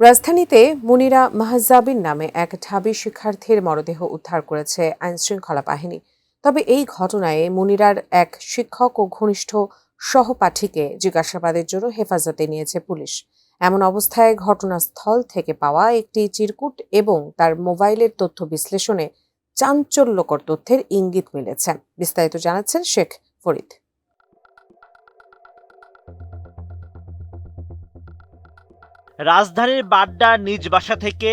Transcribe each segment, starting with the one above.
রাজধানীতে মুনিরা মাহজাবিন নামে এক ঢাবি শিক্ষার্থীর মরদেহ উদ্ধার করেছে আইনশৃঙ্খলা বাহিনী। তবে এই ঘটনায় মুনিরার এক শিক্ষক ও ঘনিষ্ঠ সহপাঠীকে জিজ্ঞাসাবাদের জন্য হেফাজতে নিয়েছে পুলিশ। এমন অবস্থায় ঘটনাস্থল থেকে পাওয়া একটি চিরকুট এবং তার মোবাইলের তথ্য বিশ্লেষণে চাঞ্চল্যকর তথ্যের ইঙ্গিত মিলেছে। বিস্তারিত জানাচ্ছেন শেখ ফরিদ। রাজধানীর বাড্ডার নিজ বাসা থেকে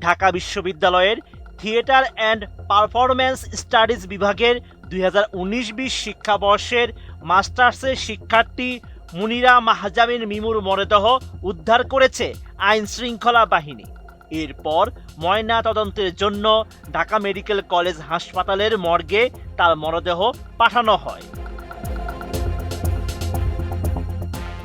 ঢাকা বিশ্ববিদ্যালয়ের থিয়েটার অ্যান্ড পারফরম্যান্স স্টাডিজ বিভাগের 2019-20 শিক্ষাবর্ষের মাস্টার্সের শিক্ষার্থী মুনিরা মাহজাবিন মিমুর মরদেহ উদ্ধার করেছে আইনশৃঙ্খলা বাহিনী। এরপর ময়না তদন্তের জন্য ঢাকা মেডিকেল কলেজ হাসপাতালের মর্গে তার মরদেহ পাঠানো হয়।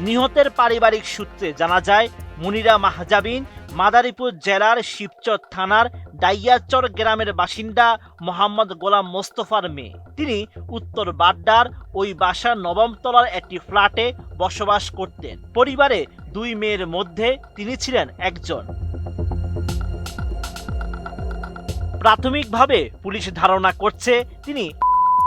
নিহতের পারিবারিক সূত্রে জানা যায়, মুনিরা মাহজাবিন মাদারীপুর জেলার শিবচর থানার ডাইয়াচর গ্রামের বাসিন্দা মোহাম্মদ গোলাম মোস্তফার মেয়ে। তিনি উত্তর বাড্ডার ওই বাসার 9ম তলার একটি ফ্ল্যাটে বসবাস করতেন। পরিবারে 2 মেয়ের মধ্যে তিনি ছিলেন একজন। প্রাথমিকভাবে পুলিশ ধারণা করছে তিনি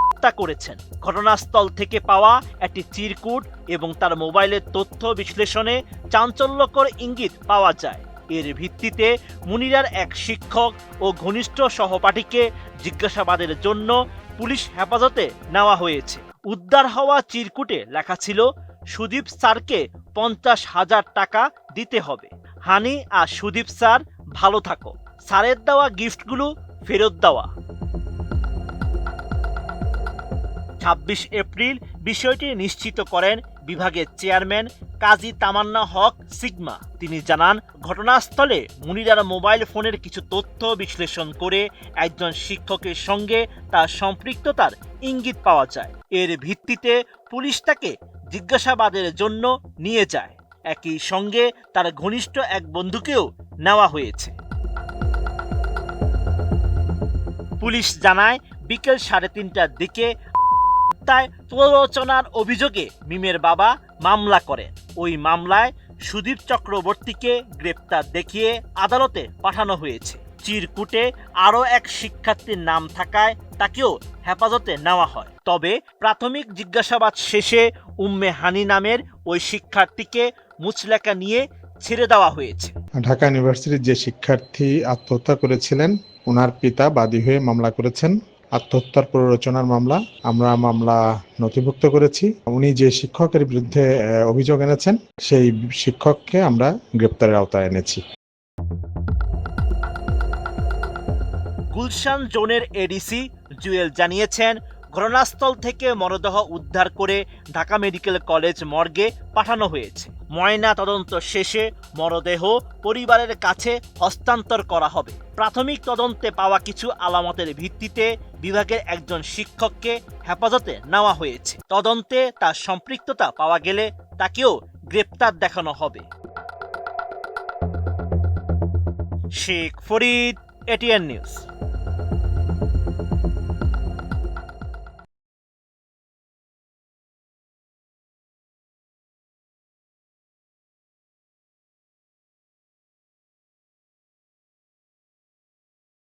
হত্যা করেছেন। ঘটনাস্থল থেকে পাওয়া একটি চিরকুট এবং তার মোবাইলের তথ্য বিশ্লেষণে চাঞ্চল্যকর ইঙ্গিত পাওয়া যায়। এর ভিত্তিতে মুনিরার এক শিক্ষক ও ঘনিষ্ঠ সহপাঠীকে জিজ্ঞাসাবাদের জন্য পুলিশ হেফাজতে নেওয়া হয়েছে। উদ্ধার হওয়া চিরকুটে লেখা ছিল, সুদীপ স্যারকে 50,000 টাকা দিতে হবে। হানি আর সুদীপ স্যার ভালো থাকো। স্যারের দেওয়া গিফটগুলো ফেরত দেওয়া। 26 এপ্রিল বিষয়টি নিশ্চিত করেন বিভাগের চেয়ারম্যান কাজী তামান্না হক সিগমা। তিনি জানান, ঘটনাস্থলে মুনিরার মোবাইল ফোনের কিছু তথ্য বিশ্লেষণ করে একজন শিক্ষকের সঙ্গে তার সম্পৃক্ততার ইঙ্গিত পাওয়া যায়। এর ভিত্তিতে পুলিশ তাকে জিজ্ঞাসাবাদের জন্য নিয়ে যায়। একই সঙ্গে তার ঘনিষ্ঠ এক বন্ধুকেও নেওয়া হয়েছে। পুলিশ জানায়, বিকেল 3:30টার দিকে প্ররোচনার অভিযোগে মিমের বাবা মামলা করেন। ওই মামলায় সুদীপ চক্রবর্তীকে গ্রেপ্তার দেখিয়ে আদালতে পাঠানো হয়েছে। চিরকুটে আরও এক শিক্ষার্থীর নাম থাকায় তাকেও হেফাজতে নেওয়া হয়। তবে প্রাথমিক জিজ্ঞাসাবাদ শেষে উম্মে হানি নামের ওই শিক্ষার্থীকে মুচলেকা নিয়ে ছেড়ে দেওয়া হয়েছে। ঢাকা ইউনিভার্সিটির যে শিক্ষার্থী আত্মহত্যা করেছিলেন, ওনার পিতা বাদী হয়ে মামলা করেছেন, আত্মহত্যার প্ররোচনার মামলা। আমরা মামলা নথিভুক্ত করেছি। উনি যে শিক্ষকের বিরুদ্ধে অভিযোগ এনেছেন, সেই শিক্ষককে আমরা গ্রেপ্তারের আওতায় এনেছি। গুলশান জোনের এডিসি জুয়েল জানিয়েছেন, ঘটনাস্থল থেকে মরদেহ উদ্ধার করে ঢাকা মেডিকেল কলেজ মর্গে পাঠানো হয়েছে। ময়না তদন্ত শেষে মরদেহ পরিবারের কাছে হস্তান্তর করা হবে। প্রাথমিক তদন্তে পাওয়া কিছু আলামতের ভিত্তিতে বিভাগের একজন শিক্ষককে হেফাজতে নেওয়া হয়েছে। তদন্তে তার সম্পৃক্ততা পাওয়া গেলে তাকেও গ্রেপ্তার দেখানো হবে। Sheikh Farid, ATN news.